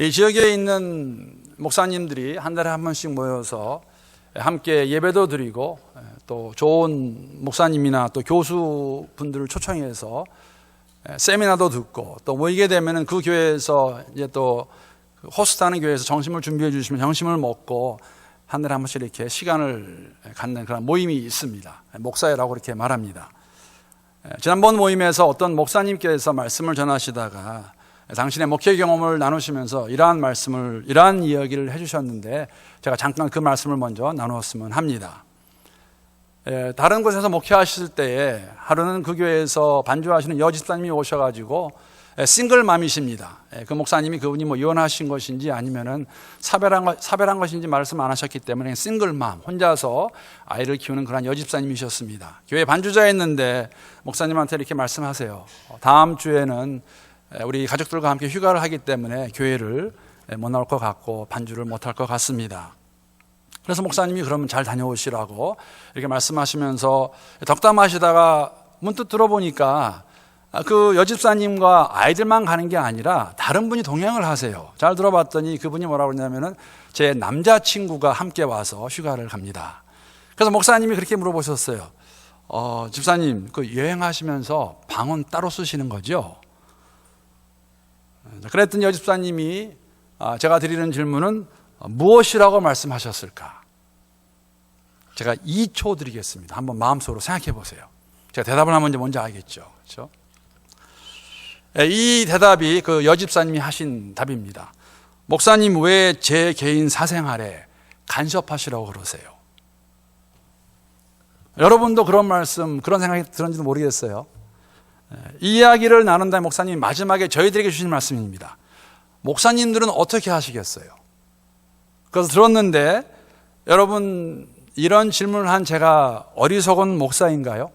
이 지역에 있는 목사님들이 한 달에 한 번씩 모여서 함께 예배도 드리고 또 좋은 목사님이나 또 교수분들을 초청해서 세미나도 듣고 또 모이게 되면은 그 교회에서 이제 또 호스트하는 교회에서 점심을 준비해 주시면 점심을 먹고 한 달에 한 번씩 이렇게 시간을 갖는 그런 모임이 있습니다. 목사회라고 이렇게 말합니다. 지난번 모임에서 어떤 목사님께서 말씀을 전하시다가 당신의 목회 경험을 나누시면서 이러한 이야기를 해주셨는데 제가 잠깐 그 말씀을 먼저 나누었으면 합니다. 다른 곳에서 목회하실 때에 하루는 그 교회에서 반주하시는 여집사님이 오셔가지고 싱글맘이십니다. 그 목사님이 그분이 뭐 이혼하신 것인지 아니면은 사별한 것인지 말씀 안 하셨기 때문에 싱글맘, 혼자서 아이를 키우는 그런 여집사님이셨습니다. 교회 반주자였는데 목사님한테 이렇게 말씀하세요. 다음 주에는 우리 가족들과 함께 휴가를 하기 때문에 교회를 못 나올 것 같고 반주를 못 할 것 같습니다. 그래서 목사님이 그러면 잘 다녀오시라고 이렇게 말씀하시면서 덕담하시다가 문득 들어보니까 그 여집사님과 아이들만 가는 게 아니라 다른 분이 동행을 하세요. 잘 들어봤더니 그분이 뭐라고 그러냐면은 제 남자친구가 함께 와서 휴가를 갑니다. 그래서 목사님이 그렇게 물어보셨어요. 집사님, 그 여행하시면서 방은 따로 쓰시는 거죠? 그랬더니 여집사님이 제가 드리는 질문은 무엇이라고 말씀하셨을까? 제가 2초 드리겠습니다. 한번 마음속으로 생각해 보세요. 제가 대답을 하면 뭔지 알겠죠? 그렇죠? 이 대답이 그 여집사님이 하신 답입니다. 목사님, 왜 제 개인 사생활에 간섭하시라고 그러세요? 여러분도 그런 말씀, 그런 생각이 들었는지도 모르겠어요. 이 이야기를 나눈 다음에 목사님이 마지막에 저희들에게 주신 말씀입니다. 목사님들은 어떻게 하시겠어요? 그래서 들었는데 여러분, 이런 질문을 한 제가 어리석은 목사인가요?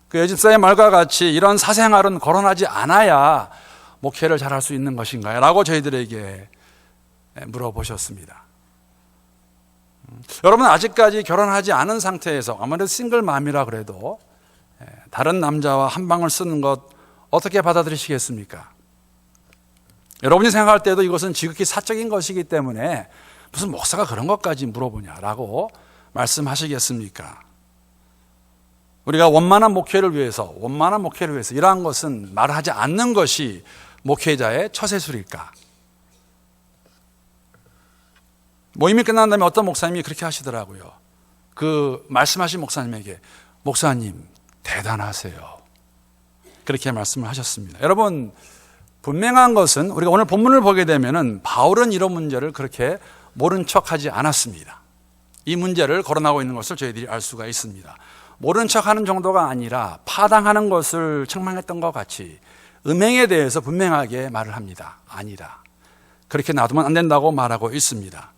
그 여집사의 말과 같이 이런 사생활은 거론하지 않아야 목회를 잘할 수 있는 것인가요? 라고 저희들에게 물어보셨습니다. 여러분, 아직까지 결혼하지 않은 상태에서 아무래도 싱글맘이라 그래도 다른 남자와 한 방을 쓰는 것 어떻게 받아들이시겠습니까? 여러분이 생각할 때도 이것은 지극히 사적인 것이기 때문에 무슨 목사가 그런 것까지 물어보냐라고 말씀하시겠습니까? 우리가 원만한 목회를 위해서 이러한 것은 말하지 않는 것이 목회자의 처세술일까? 모임이 끝난 다음에 어떤 목사님이 그렇게 하시더라고요. 그 말씀하신 목사님에게, 목사님 대단하세요, 그렇게 말씀을 하셨습니다. 여러분, 분명한 것은 우리가 오늘 본문을 보게 되면은 바울은 이런 문제를 그렇게 모른 척하지 않았습니다. 이 문제를 거론하고 있는 것을 저희들이 알 수가 있습니다. 모른 척하는 정도가 아니라 파당하는 것을 책망했던 것 같이 음행에 대해서 분명하게 말을 합니다. 아니라 그렇게 놔두면 안 된다고 말하고 있습니다.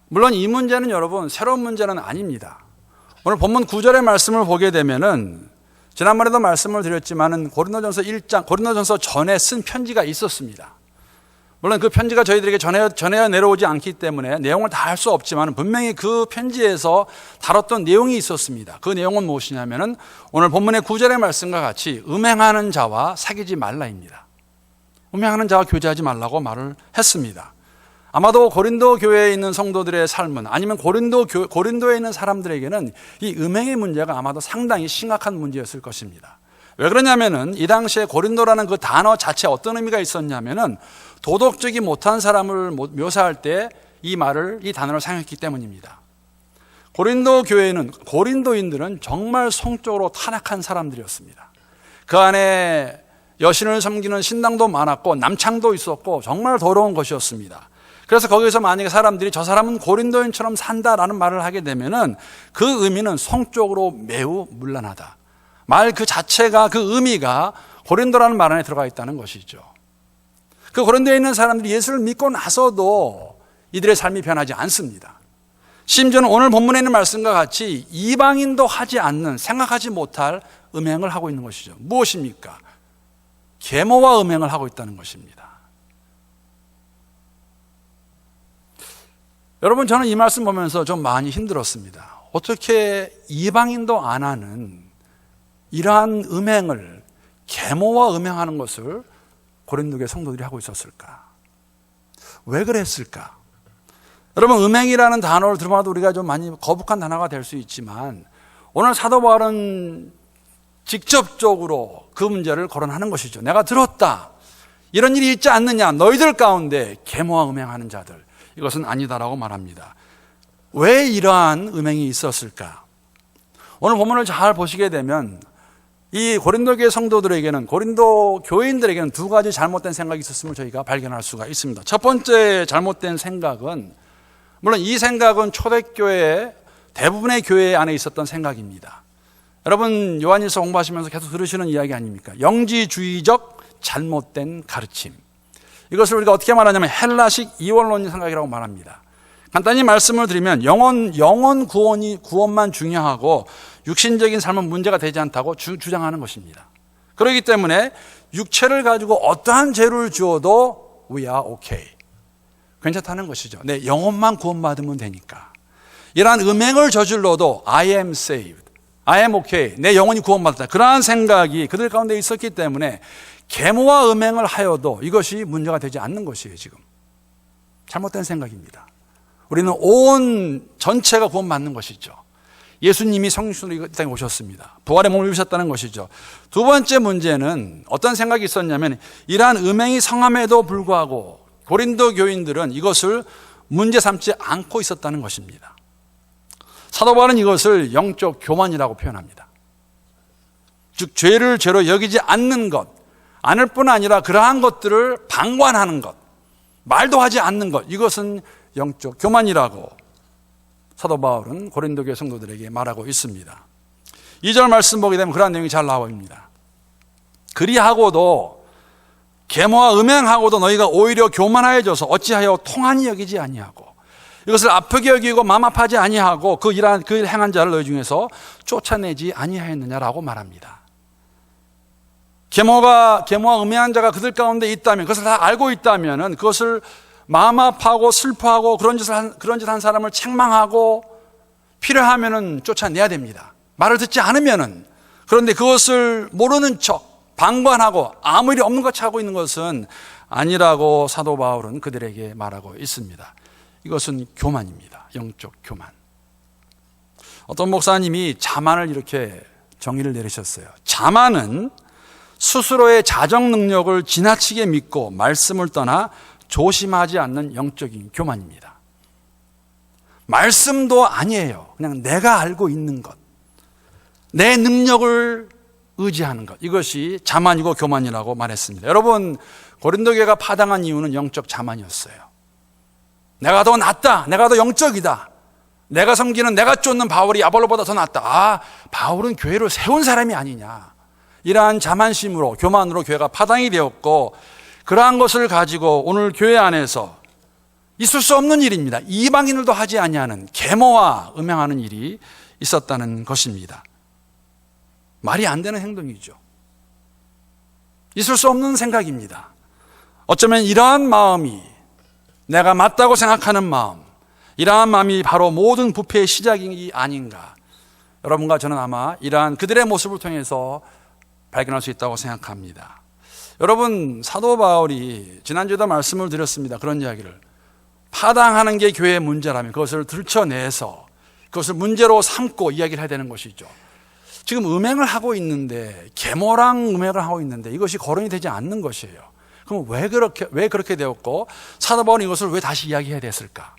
물론 이 문제는 여러분 새로운 문제는 아닙니다. 오늘 본문 9절의 말씀을 보게 되면은 지난번에도 말씀을 드렸지만은 고린도전서 전에 쓴 편지가 있었습니다. 물론 그 편지가 저희들에게 전해 내려오지 않기 때문에 내용을 다 할 수 없지만 분명히 그 편지에서 다뤘던 내용이 있었습니다. 그 내용은 무엇이냐면은 오늘 본문의 9절의 말씀과 같이 음행하는 자와 사귀지 말라입니다. 음행하는 자와 교제하지 말라고 말을 했습니다. 아마도 고린도 교회에 있는 성도들의 삶은 아니면 고린도에 있는 사람들에게는 이 음행의 문제가 아마도 상당히 심각한 문제였을 것입니다. 왜 그러냐면은 이 당시에 고린도라는 그 단어 자체에 어떤 의미가 있었냐면은 도덕적이 못한 사람을 묘사할 때 이 단어를 사용했기 때문입니다. 고린도인들은 정말 성적으로 타락한 사람들이었습니다. 그 안에 여신을 섬기는 신당도 많았고 남창도 있었고 정말 더러운 것이었습니다. 그래서 거기서 만약에 사람들이 저 사람은 고린도인처럼 산다라는 말을 하게 되면은 그 의미는 성적으로 매우 문란하다. 말 그 자체가, 그 의미가 고린도라는 말 안에 들어가 있다는 것이죠. 그 고린도에 있는 사람들이 예수를 믿고 나서도 이들의 삶이 변하지 않습니다. 심지어는 오늘 본문에 있는 말씀과 같이 이방인도 하지 않는, 생각하지 못할 음행을 하고 있는 것이죠. 무엇입니까? 계모와 음행을 하고 있다는 것입니다. 여러분, 저는 이 말씀 보면서 좀 많이 힘들었습니다. 어떻게 이방인도 안 하는 이러한 음행을, 계모와 음행하는 것을 고린도교의 성도들이 하고 있었을까? 왜 그랬을까? 여러분, 음행이라는 단어를 들어봐도 우리가 좀 많이 거북한 단어가 될 수 있지만 오늘 사도 바울은 직접적으로 그 문제를 거론하는 것이죠. 내가 들었다. 이런 일이 있지 않느냐. 너희들 가운데 계모와 음행하는 자들. 이것은 아니다라고 말합니다. 왜 이러한 음행이 있었을까? 오늘 본문을 잘 보시게 되면 이 고린도 교회 성도들에게는, 고린도 교인들에게는 두 가지 잘못된 생각이 있었음을 저희가 발견할 수가 있습니다. 첫 번째 잘못된 생각은, 물론 이 생각은 초대교회 대부분의 교회 안에 있었던 생각입니다. 여러분, 요한일서 공부하시면서 계속 들으시는 이야기 아닙니까? 영지주의적 잘못된 가르침. 이것을 우리가 어떻게 말하냐면 헬라식 이원론적 생각이라고 말합니다. 간단히 말씀을 드리면 영원 구원만 중요하고 육신적인 삶은 문제가 되지 않다고 주장하는 것입니다. 그렇기 때문에 육체를 가지고 어떠한 죄를 지어도 we are okay. 괜찮다는 것이죠. 내 영혼만 구원받으면 되니까. 이러한 음행을 저질러도 I am saved. I am okay. 내 영혼이 구원받았다. 그러한 생각이 그들 가운데 있었기 때문에 계모와 음행을 하여도 이것이 문제가 되지 않는 것이에요. 지금 잘못된 생각입니다. 우리는 온 전체가 구원받는 것이죠. 예수님이 성육신으로 이 땅에 오셨습니다. 부활의 몸을 입으셨다는 것이죠. 두 번째 문제는 어떤 생각이 있었냐면 이러한 음행이 성함에도 불구하고 고린도 교인들은 이것을 문제 삼지 않고 있었다는 것입니다. 사도 바울은 이것을 영적 교만이라고 표현합니다. 즉 죄를 죄로 여기지 않는 것, 않을 뿐 아니라 그러한 것들을 방관하는 것, 말도 하지 않는 것, 이것은 영적 교만이라고 사도 바울은 고린도 교회 성도들에게 말하고 있습니다. 2절 말씀 보게 되면 그러한 내용이 잘 나옵니다. 그리하고도 계모와 음행하고도 너희가 오히려 교만하여져서 어찌하여 통한이 여기지 아니하고 이것을 아프게 여기고 마음 아파하지 아니하고 그 일 행한 자를 너희 중에서 쫓아내지 아니하였느냐라고 말합니다. 계모와 음행한 자가 그들 가운데 있다면, 그것을 다 알고 있다면 그것을 마음 아파하고 슬퍼하고 그런 짓 한 사람을 책망하고 필요하면은 쫓아내야 됩니다. 말을 듣지 않으면은. 그런데 그것을 모르는 척 방관하고 아무 일이 없는 것 하고 있는 것은 아니라고 사도 바울은 그들에게 말하고 있습니다. 이것은 교만입니다. 영적 교만. 어떤 목사님이 자만을 이렇게 정의를 내리셨어요. 자만은 스스로의 자정 능력을 지나치게 믿고 말씀을 떠나 조심하지 않는 영적인 교만입니다. 말씀도 아니에요. 그냥 내가 알고 있는 것, 내 능력을 의지하는 것, 이것이 자만이고 교만이라고 말했습니다. 여러분, 고린도 교회가 파당한 이유는 영적 자만이었어요. 내가 더 낫다, 내가 더 영적이다, 내가 섬기는, 내가 쫓는 바울이 아볼로보다 더 낫다. 바울은 교회를 세운 사람이 아니냐. 이러한 자만심으로, 교만으로 교회가 파당이 되었고, 그러한 것을 가지고 오늘 교회 안에서 있을 수 없는 일입니다. 이방인들도 하지 아니하는 계모와 음행하는 일이 있었다는 것입니다. 말이 안 되는 행동이죠. 있을 수 없는 생각입니다. 어쩌면 이러한 마음이, 내가 맞다고 생각하는 마음, 이러한 마음이 바로 모든 부패의 시작이 아닌가. 여러분과 저는 아마 이러한 그들의 모습을 통해서 발견할 수 있다고 생각합니다. 여러분, 사도 바울이 지난주에도 말씀을 드렸습니다. 그런 이야기를. 파당하는 게 교회의 문제라면 그것을 들춰내서 그것을 문제로 삼고 이야기를 해야 되는 것이죠. 지금 음행을 하고 있는데, 계모랑 음행을 하고 있는데 이것이 거론이 되지 않는 것이에요. 그럼 왜 그렇게 되었고 사도 바울은 이것을 왜 다시 이야기해야 됐을까?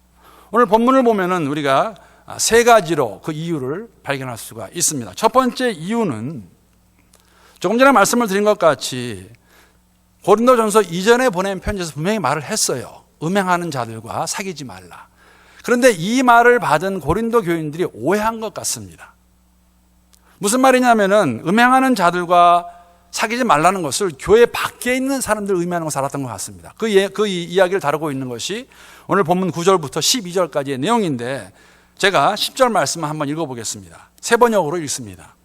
오늘 본문을 보면은 우리가 세 가지로 그 이유를 발견할 수가 있습니다. 첫 번째 이유는 조금 전에 말씀을 드린 것 같이 고린도전서 이전에 보낸 편지에서 분명히 말을 했어요. 음행하는 자들과 사귀지 말라. 그런데 이 말을 받은 고린도 교인들이 오해한 것 같습니다. 무슨 말이냐면은 음행하는 자들과 사귀지 말라는 것을 교회 밖에 있는 사람들 의미하는 것을 알았던 것 같습니다. 그 이야기를 다루고 있는 것이 오늘 본문 9절부터 12절까지의 내용인데 제가 10절 말씀을 한번 읽어보겠습니다. 세 번역으로 읽습니다.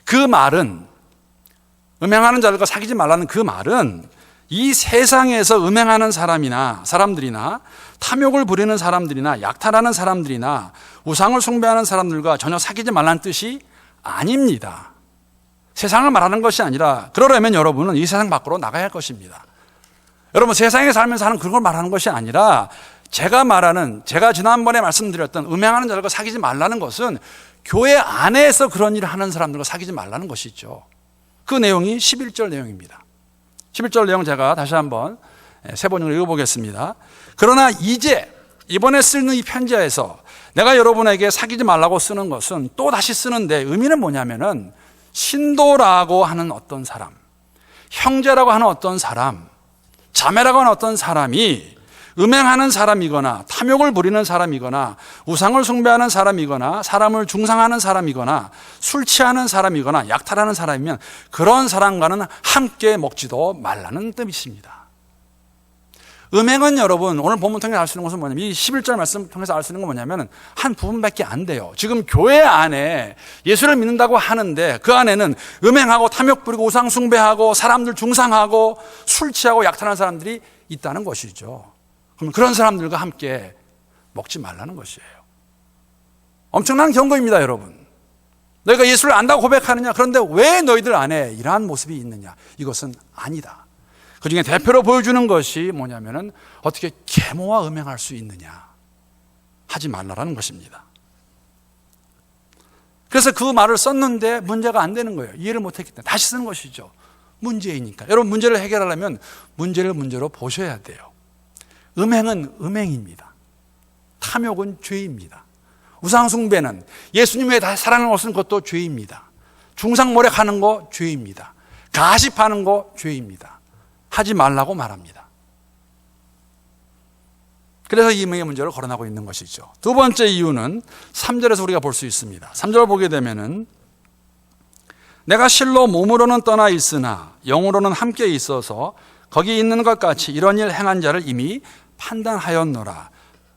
그 말은, 음행하는 자들과 사귀지 말라는 그 말은 이 세상에서 음행하는 사람들이나 탐욕을 부리는 사람들이나 약탈하는 사람들이나 우상을 숭배하는 사람들과 전혀 사귀지 말라는 뜻이 아닙니다. 세상을 말하는 것이 아니라 그러려면 여러분은 이 세상 밖으로 나가야 할 것입니다. 여러분, 세상에 살면서 하는 그런 걸 말하는 것이 아니라 제가 지난번에 말씀드렸던 음행하는 자들과 사귀지 말라는 것은 교회 안에서 그런 일을 하는 사람들과 사귀지 말라는 것이죠. 그 내용이 11절 내용입니다. 11절 내용 제가 다시 한번 세 번역을 읽어보겠습니다. 그러나 이번에 쓰는 이 편지에서 내가 여러분에게 사귀지 말라고 쓰는 것은 또 다시 쓰는데 의미는 뭐냐면은 신도라고 하는 어떤 사람, 형제라고 하는 어떤 사람, 자매라고 하는 어떤 사람이 음행하는 사람이거나 탐욕을 부리는 사람이거나 우상을 숭배하는 사람이거나 사람을 중상하는 사람이거나 술 취하는 사람이거나 약탈하는 사람이면 그런 사람과는 함께 먹지도 말라는 뜻입니다. 음행은 여러분, 오늘 본문 통해서 알 수 있는 것은 뭐냐면 이 11절 말씀 통해서 알 수 있는 건 뭐냐면 한 부분밖에 안 돼요. 지금 교회 안에 예수를 믿는다고 하는데 그 안에는 음행하고 탐욕 부리고 우상 숭배하고 사람들 중상하고 술 취하고 약탈하는 사람들이 있다는 것이죠. 그럼 그런 사람들과 함께 먹지 말라는 것이에요. 엄청난 경고입니다, 여러분. 너희가 예수를 안다고 고백하느냐? 그런데 왜 너희들 안에 이러한 모습이 있느냐? 이것은 아니다. 그 중에 대표로 보여주는 것이 뭐냐면은 어떻게 계모와 음행할 수 있느냐? 하지 말라라는 것입니다. 그래서 그 말을 썼는데 문제가 안 되는 거예요. 이해를 못했기 때문에 다시 쓰는 것이죠. 문제이니까. 여러분, 문제를 해결하려면 문제를 문제로 보셔야 돼요. 음행은 음행입니다. 탐욕은 죄입니다. 우상숭배는 예수님의 사랑하는 것은 그것도 죄입니다. 중상모략하는 거 죄입니다. 가십하는 거 죄입니다. 하지 말라고 말합니다. 그래서 이 문제를 거론하고 있는 것이죠. 두 번째 이유는 3절에서 우리가 볼 수 있습니다. 3절 보게 되면은 내가 실로 몸으로는 떠나 있으나 영으로는 함께 있어서 거기 있는 것 같이 이런 일 행한 자를 이미 판단하였노라.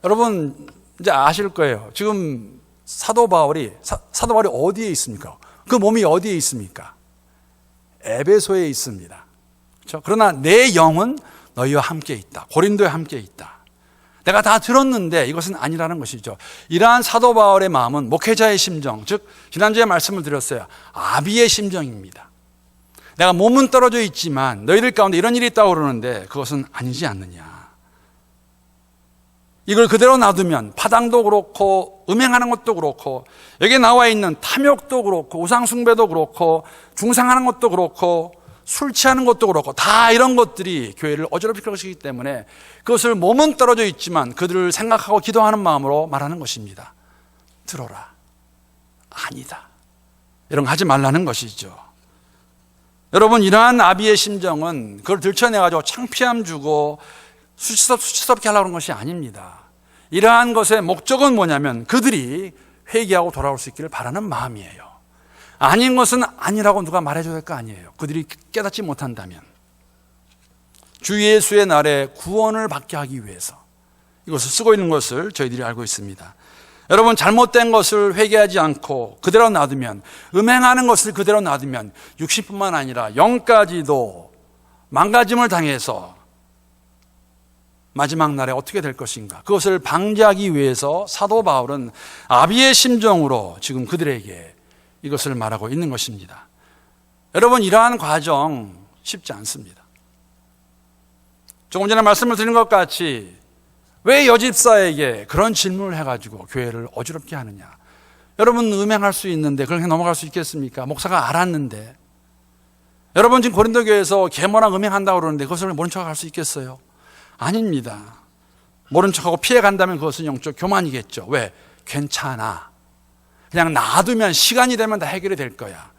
여러분 이제 아실 거예요. 지금 사도 바울이 어디에 있습니까? 그 몸이 어디에 있습니까? 에베소에 있습니다. 그렇죠? 그러나 내 영은 너희와 함께 있다. 고린도에 함께 있다. 내가 다 들었는데 이것은 아니라는 것이죠. 이러한 사도 바울의 마음은 목회자의 심정, 즉 지난주에 말씀을 드렸어요. 아비의 심정입니다. 내가 몸은 떨어져 있지만 너희들 가운데 이런 일이 있다고 그러는데 그것은 아니지 않느냐. 이걸 그대로 놔두면 파당도 그렇고 음행하는 것도 그렇고 여기에 나와 있는 탐욕도 그렇고 우상숭배도 그렇고 중상하는 것도 그렇고 술 취하는 것도 그렇고 다 이런 것들이 교회를 어지럽힐 것이기 때문에 그것을 몸은 떨어져 있지만 그들을 생각하고 기도하는 마음으로 말하는 것입니다. 들어라. 아니다. 이런 거 하지 말라는 것이죠. 여러분, 이러한 아비의 심정은 그걸 들춰내가지고 창피함 주고 수치스럽게 하려고 하는 것이 아닙니다. 이러한 것의 목적은 뭐냐면 그들이 회개하고 돌아올 수 있기를 바라는 마음이에요. 아닌 것은 아니라고 누가 말해줘야 될 거 아니에요. 그들이 깨닫지 못한다면. 주 예수의 날에 구원을 받게 하기 위해서 이것을 쓰고 있는 것을 저희들이 알고 있습니다. 여러분, 잘못된 것을 회개하지 않고 그대로 놔두면, 음행하는 것을 그대로 놔두면 육신뿐만 아니라 영까지도 망가짐을 당해서 마지막 날에 어떻게 될 것인가, 그것을 방지하기 위해서 사도 바울은 아비의 심정으로 지금 그들에게 이것을 말하고 있는 것입니다. 여러분, 이러한 과정 쉽지 않습니다. 조금 전에 말씀을 드린 것 같이 왜 여집사에게 그런 질문을 해가지고 교회를 어지럽게 하느냐. 여러분, 음행할 수 있는데 그렇게 넘어갈 수 있겠습니까? 목사가 알았는데. 여러분, 지금 고린도 교회에서 계모랑 음행한다고 그러는데 그것을 모른 척할 수 있겠어요? 아닙니다. 모른 척하고 피해간다면 그것은 영적 교만이겠죠. 왜? 괜찮아. 그냥 놔두면 시간이 되면 다 해결이 될 거야.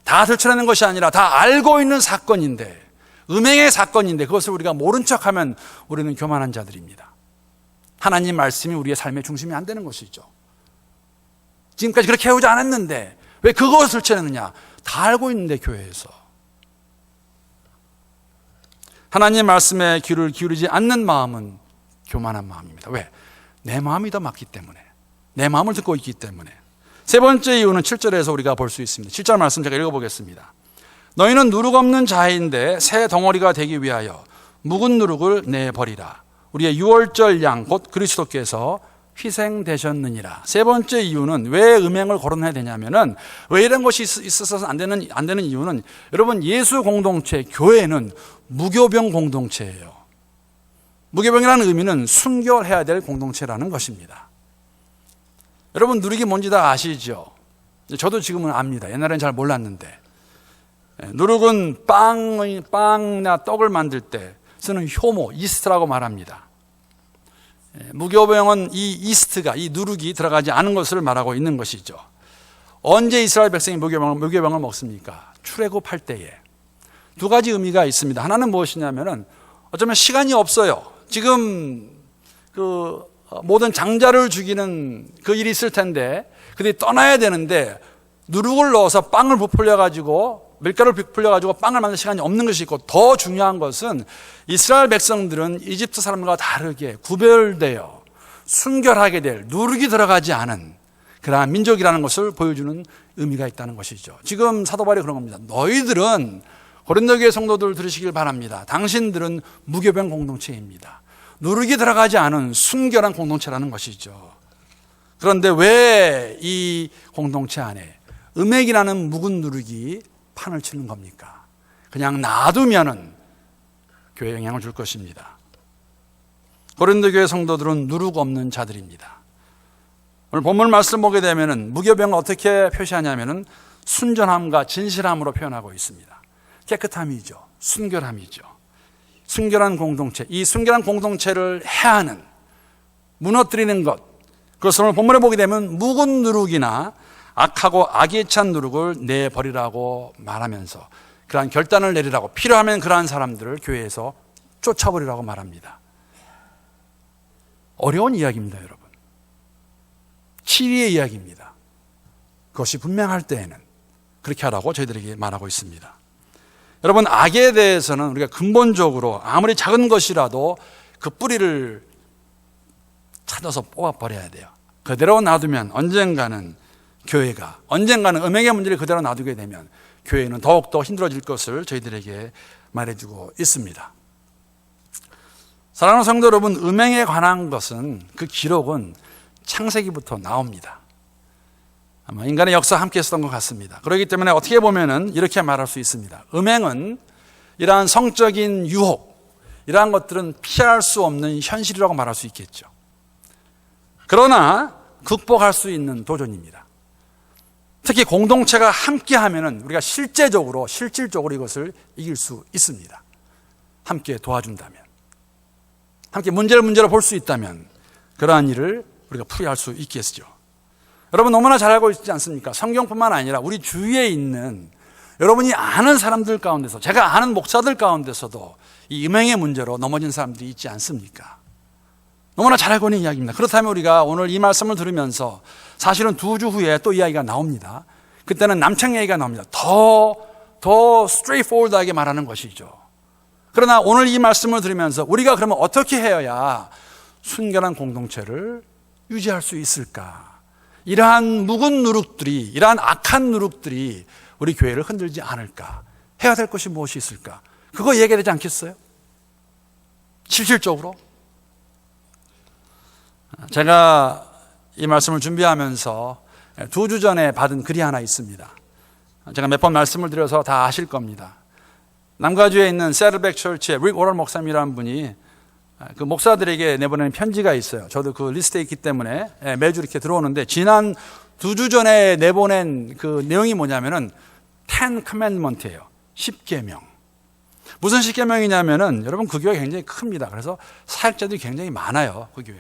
다 들춰내는 것이 아니라 다 알고 있는 사건인데, 음행의 사건인데 그것을 우리가 모른 척하면 우리는 교만한 자들입니다. 하나님 말씀이 우리의 삶의 중심이 안 되는 것이죠. 지금까지 그렇게 해오지 않았는데 왜 그것을 들춰내느냐. 다 알고 있는데 교회에서. 하나님 말씀에 귀를 기울이지 않는 마음은 교만한 마음입니다. 왜? 내 마음이 더 맞기 때문에, 내 마음을 듣고 있기 때문에. 세 번째 이유는 7절에서 우리가 볼 수 있습니다. 7절 말씀 제가 읽어보겠습니다. 너희는 누룩 없는 자인데 새 덩어리가 되기 위하여 묵은 누룩을 내버리라. 우리의 유월절 양 곧 그리스도께서 희생되셨느니라. 세 번째 이유는 왜 음행을 거론해야 되냐면은, 왜 이런 것이 있어서 안 되는 이유는, 여러분, 예수 공동체, 교회는 무교병 공동체예요. 무교병이라는 의미는 순결해야 될 공동체라는 것입니다. 여러분, 누룩이 뭔지 다 아시죠? 저도 지금은 압니다. 옛날엔 잘 몰랐는데. 누룩은 빵이나 떡을 만들 때 쓰는 효모, 이스트라고 말합니다. 무교병은 이 이스트가, 이 누룩이 들어가지 않은 것을 말하고 있는 것이죠. 언제 이스라엘 백성이 무교병을 먹습니까? 출애굽할 때에. 두 가지 의미가 있습니다. 하나는 무엇이냐면은 어쩌면 시간이 없어요. 지금 그 모든 장자를 죽이는 그 일이 있을 텐데 그들이 떠나야 되는데 누룩을 넣어서 빵을 부풀려 가지고 밀가루를 부풀려 가지고 빵을 만들 시간이 없는 것이 있고, 더 중요한 것은 이스라엘 백성들은 이집트 사람과 다르게 구별되어 순결하게 될, 누룩이 들어가지 않은 그러한 민족이라는 것을 보여주는 의미가 있다는 것이죠. 지금 사도 바울이 그런 겁니다. 너희들은, 고린도 교회 성도들 들으시길 바랍니다. 당신들은 무교병 공동체입니다. 누룩이 들어가지 않은 순결한 공동체라는 것이죠. 그런데 왜 이 공동체 안에 음액이라는 묵은 누룩이 판을 치는 겁니까? 그냥 놔두면은 교회에 영향을 줄 것입니다. 고린도 교회 성도들은 누룩 없는 자들입니다. 오늘 본문 말씀 보게 되면은 무교병을 어떻게 표시하냐면은 순전함과 진실함으로 표현하고 있습니다. 깨끗함이죠. 순결함이죠. 순결한 공동체, 이 순결한 공동체를 해하는, 무너뜨리는 것, 그것을 오늘 본문에 보게 되면 묵은 누룩이나 악하고 악에 찬 누룩을 내버리라고 말하면서 그러한 결단을 내리라고, 필요하면 그러한 사람들을 교회에서 쫓아버리라고 말합니다. 어려운 이야기입니다, 여러분. 치리의 이야기입니다. 그것이 분명할 때에는 그렇게 하라고 저희들에게 말하고 있습니다. 여러분, 악에 대해서는 우리가 근본적으로 아무리 작은 것이라도 그 뿌리를 찾아서 뽑아버려야 돼요. 그대로 놔두면 언젠가는 음행의 문제를 그대로 놔두게 되면 교회는 더욱더 힘들어질 것을 저희들에게 말해주고 있습니다. 사랑하는 성도 여러분, 음행에 관한 것은, 그 기록은 창세기부터 나옵니다. 아마 인간의 역사와 함께 했었던 것 같습니다. 그렇기 때문에 어떻게 보면은 이렇게 말할 수 있습니다. 음행은 이러한 성적인 유혹, 이러한 것들은 피할 수 없는 현실이라고 말할 수 있겠죠. 그러나 극복할 수 있는 도전입니다. 특히 공동체가 함께 하면은 우리가 실질적으로 이것을 이길 수 있습니다. 함께 도와준다면, 함께 문제를 볼 수 있다면 그러한 일을 우리가 풀이할 수 있겠죠. 여러분, 너무나 잘 알고 있지 않습니까? 성경뿐만 아니라 우리 주위에 있는 여러분이 아는 사람들 가운데서, 제가 아는 목사들 가운데서도 이 음행의 문제로 넘어진 사람들이 있지 않습니까? 너무나 잘 알고 있는 이야기입니다. 그렇다면 우리가 오늘 이 말씀을 들으면서 사실은 2주 후에 또 이야기가 나옵니다. 그때는 남창 얘기가 나옵니다. 더 straightforward하게 말하는 것이죠. 그러나 오늘 이 말씀을 들으면서 우리가 그러면 어떻게 해야 순결한 공동체를 유지할 수 있을까? 이러한 묵은 누룩들이, 이러한 악한 누룩들이 우리 교회를 흔들지 않을까? 해야 될 것이 무엇이 있을까? 그거 얘기해야 되지 않겠어요? 실질적으로? 제가 이 말씀을 준비하면서 2주 전에 받은 글이 하나 있습니다. 제가 몇 번 말씀을 드려서 다 아실 겁니다. 남가주에 있는 세르백 철치의 릭 오럴 목사님이라는 분이 그 목사들에게 내보내는 편지가 있어요. 저도 그 리스트에 있기 때문에 매주 이렇게 들어오는데, 지난 2주 전에 내보낸 그 내용이 뭐냐면은 10 commandment예요. 10계명. 무슨 10계명이냐면은, 여러분, 그 교회 굉장히 큽니다. 그래서 사역자들이 굉장히 많아요, 그 교회.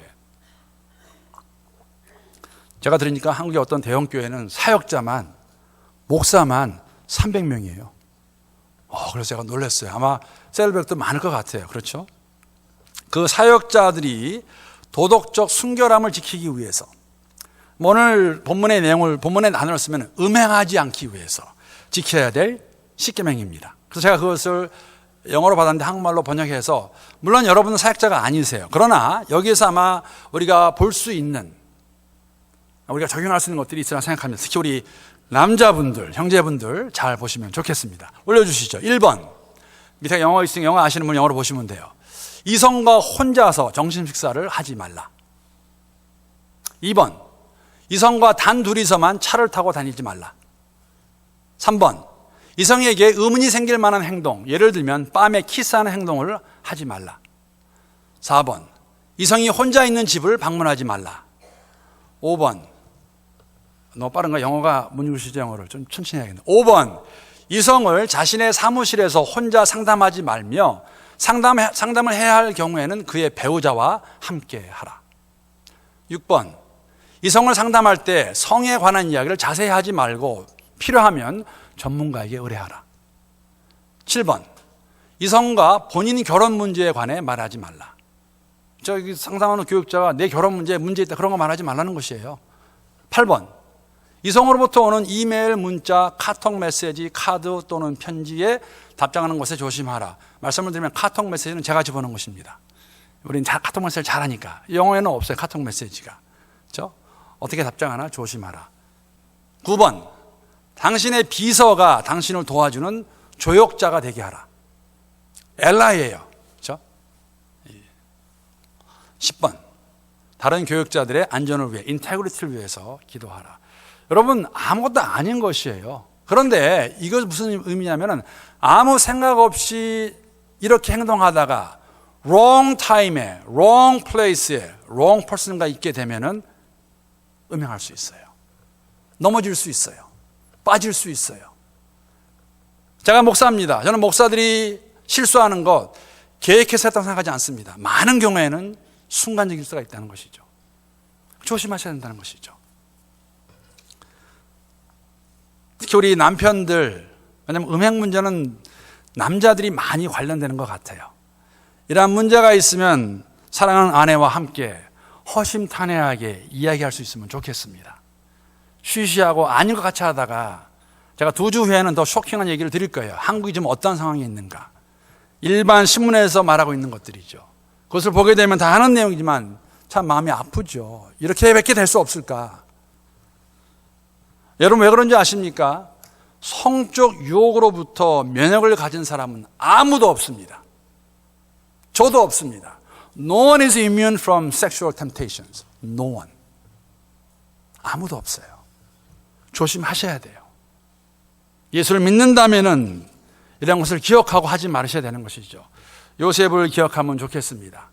제가 들으니까 한국의 어떤 대형 교회는 사역자만, 목사만 300명이에요. 그래서 제가 놀랐어요. 아마 셀백도 많을 것 같아요. 그렇죠? 그 사역자들이 도덕적 순결함을 지키기 위해서, 오늘 본문의 내용을, 본문의 단어를 쓰면 음행하지 않기 위해서 지켜야 될 10계명입니다. 그래서 제가 그것을 영어로 받았는데 한국말로 번역해서, 물론 여러분은 사역자가 아니세요. 그러나 여기에서 아마 우리가 볼 수 있는, 우리가 적용할 수 있는 것들이 있으라 생각합니다. 특히 우리 남자분들, 형제분들 잘 보시면 좋겠습니다. 올려주시죠. 1번. 밑에 영어 있으니까 영어 아시는 분 영어로 보시면 돼요. 이성과 혼자서 점심 식사를 하지 말라. 2번. 이성과 단 둘이서만 차를 타고 다니지 말라. 3번. 이성에게 의문이 생길 만한 행동, 예를 들면 밤에 키스하는 행동을 하지 말라. 4번, 이성이 혼자 있는 집을 방문하지 말라. 5번, 너무 빠른가? 영어가 못 읽으시죠? 영어를 좀 천천히 해야겠네. 5번, 이성을 자신의 사무실에서 혼자 상담하지 말며 상담을 해야 할 경우에는 그의 배우자와 함께 하라. 6번, 이성을 상담할 때 성에 관한 이야기를 자세히 하지 말고 필요하면 전문가에게 의뢰하라. 7번, 이성과 본인 결혼 문제에 관해 말하지 말라. 저기 상담하는 교육자가 내 결혼 문제 있다 그런 거 말하지 말라는 것이에요. 8번, 이성으로부터 오는 이메일, 문자, 카톡 메시지, 카드 또는 편지에 답장하는 것에 조심하라. 말씀을 드리면 카톡 메시지는 제가 집어넣은 것입니다. 우리는 카톡 메시지를 잘하니까. 영어에는 없어요, 카톡 메시지가. 그렇죠? 어떻게 답장하나 조심하라. 9번, 당신의 비서가 당신을 도와주는 조력자가 되게 하라. 엘라이예요. 그렇죠? 10번, 다른 교육자들의 안전을 위해, 인테그리티를 위해서 기도하라. 여러분, 아무것도 아닌 것이에요. 그런데 이것이 무슨 의미냐면은 아무 생각 없이 이렇게 행동하다가 wrong time에, wrong place에, wrong person과 있게 되면은 음행할 수 있어요. 넘어질 수 있어요. 빠질 수 있어요. 제가 목사입니다. 저는 목사들이 실수하는 것 계획해서 했다고 생각하지 않습니다. 많은 경우에는 순간적일 수가 있다는 것이죠. 조심하셔야 된다는 것이죠. 특히 우리 남편들, 왜냐하면 음행 문제는 남자들이 많이 관련되는 것 같아요. 이러한 문제가 있으면 사랑하는 아내와 함께 허심탄회하게 이야기할 수 있으면 좋겠습니다. 쉬쉬하고 아닌 것 같이 하다가 제가 2주 후에는 더 쇼킹한 얘기를 드릴 거예요. 한국이 지금 어떤 상황에 있는가. 일반 신문에서 말하고 있는 것들이죠. 그것을 보게 되면 다 하는 내용이지만 참 마음이 아프죠. 이렇게밖에 될 수 없을까. 여러분 왜 그런지 아십니까? 성적 유혹으로부터 면역을 가진 사람은 아무도 없습니다. 저도 없습니다. No one is immune from sexual temptations. No one. 아무도 없어요. 조심하셔야 돼요. 예수를 믿는다면은 이런 것을 기억하고 하지 말으셔야 되는 것이죠. 요셉을 기억하면 좋겠습니다.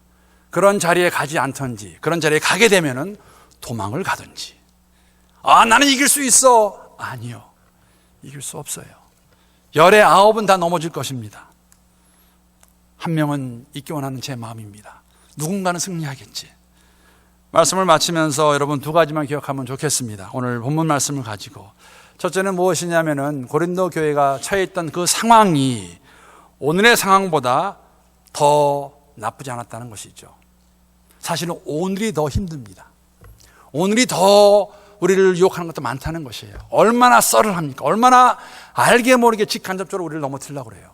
그런 자리에 가지 않던지, 그런 자리에 가게 되면은 도망을 가든지. 아, 나는 이길 수 있어. 아니요. 이길 수 없어요. 19은 다 넘어질 것입니다. 한 명은 있기 원하는 제 마음입니다. 누군가는 승리하겠지. 말씀을 마치면서 여러분 2가지만 기억하면 좋겠습니다. 오늘 본문 말씀을 가지고. 첫째는 무엇이냐면은 고린도 교회가 처해 있던 그 상황이 오늘의 상황보다 더 나쁘지 않았다는 것이죠. 사실은 오늘이 더 힘듭니다. 오늘이 더 우리를 유혹하는 것도 많다는 것이에요. 얼마나 썰을 합니까? 얼마나 알게 모르게 직간접적으로 우리를 넘어뜨리려고 그래요.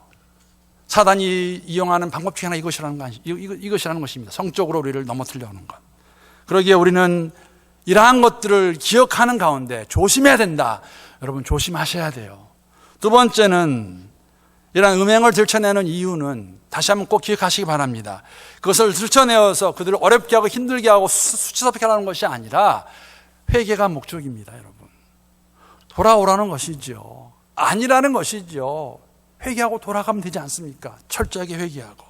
사단이 이용하는 방법 중에 하나 이것이라는 것입니다. 성적으로 우리를 넘어뜨리려는 것. 그러기에 우리는 이러한 것들을 기억하는 가운데 조심해야 된다. 여러분 조심하셔야 돼요. 2번째는 이러한 음행을 들춰내는 이유는 다시 한번 꼭 기억하시기 바랍니다. 그것을 들춰내어서 그들을 어렵게 하고 힘들게 하고 수치스럽게 하는 것이 아니라 회개가 목적입니다. 여러분 돌아오라는 것이죠. 아니라는 것이죠. 회개하고 돌아가면 되지 않습니까? 철저하게 회개하고.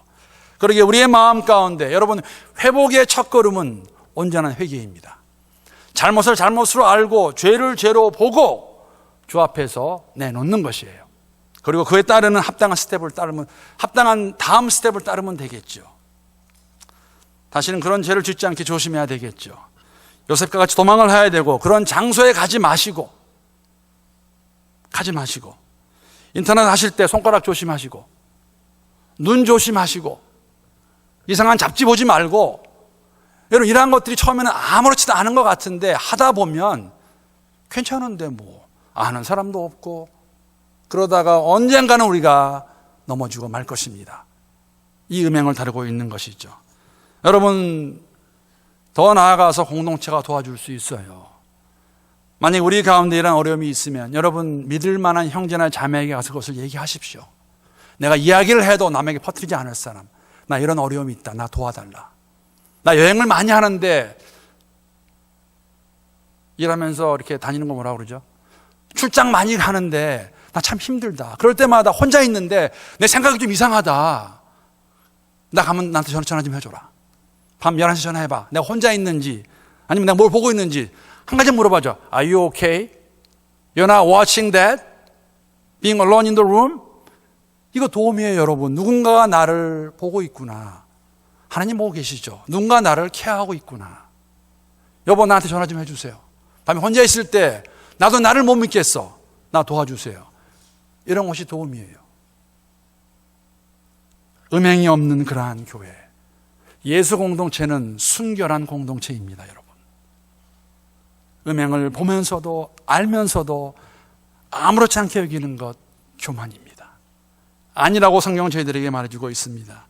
그러기에 우리의 마음 가운데 여러분 회복의 첫걸음은 온전한 회개입니다. 잘못을 잘못으로 알고 죄를 죄로 보고 주 앞에서 내놓는 것이에요. 그리고 그에 따르는 합당한 다음 스텝을 따르면 되겠죠. 다시는 그런 죄를 짓지 않게 조심해야 되겠죠. 요셉과 같이 도망을 해야 되고 그런 장소에 가지 마시고 인터넷 하실 때 손가락 조심하시고 눈 조심하시고 이상한 잡지 보지 말고. 여러분 이러한 것들이 처음에는 아무렇지도 않은 것 같은데 하다 보면 괜찮은데 뭐 아는 사람도 없고 그러다가 언젠가는 우리가 넘어지고 말 것입니다. 이 음행을 다루고 있는 것이죠. 여러분 더 나아가서 공동체가 도와줄 수 있어요. 만약 우리 가운데 이런 어려움이 있으면 여러분 믿을 만한 형제나 자매에게 가서 그것을 얘기하십시오. 내가 이야기를 해도 남에게 퍼뜨리지 않을 사람, 나 이런 어려움이 있다, 나 도와달라. 나 여행을 많이 하는데 일하면서 이렇게 다니는 거 뭐라고 그러죠? 출장 많이 가는데 나 참 힘들다. 그럴 때마다 혼자 있는데 내 생각이 좀 이상하다. 나 가면 나한테 전화 좀 해줘라. 밤 11시 전화해봐. 내가 혼자 있는지 아니면 내가 뭘 보고 있는지 한 가지 물어봐줘. Are you okay? You're not watching that? Being alone in the room? 이거 도움이에요, 여러분. 누군가가 나를 보고 있구나. 하나님 보고 계시죠. 누군가 나를 케어하고 있구나. 여보, 나한테 전화 좀 해주세요. 밤에 혼자 있을 때 나도 나를 못 믿겠어. 나 도와주세요. 이런 것이 도움이에요. 음행이 없는 그러한 교회. 예수 공동체는 순결한 공동체입니다, 여러분. 음행을 보면서도 알면서도 아무렇지 않게 여기는 것 교만입니다. 아니라고 성경은 저희들에게 말해주고 있습니다.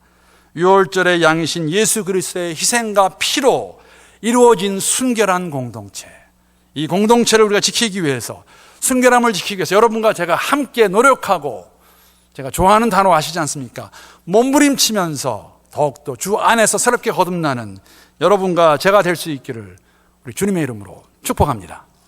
6월절의 양이신 예수 그리스도의 희생과 피로 이루어진 순결한 공동체. 이 공동체를 우리가 지키기 위해서, 순결함을 지키기 위해서 여러분과 제가 함께 노력하고, 제가 좋아하는 단어 아시지 않습니까? 몸부림치면서 더욱더 주 안에서 새롭게 거듭나는 여러분과 제가 될 수 있기를 우리 주님의 이름으로 축복합니다.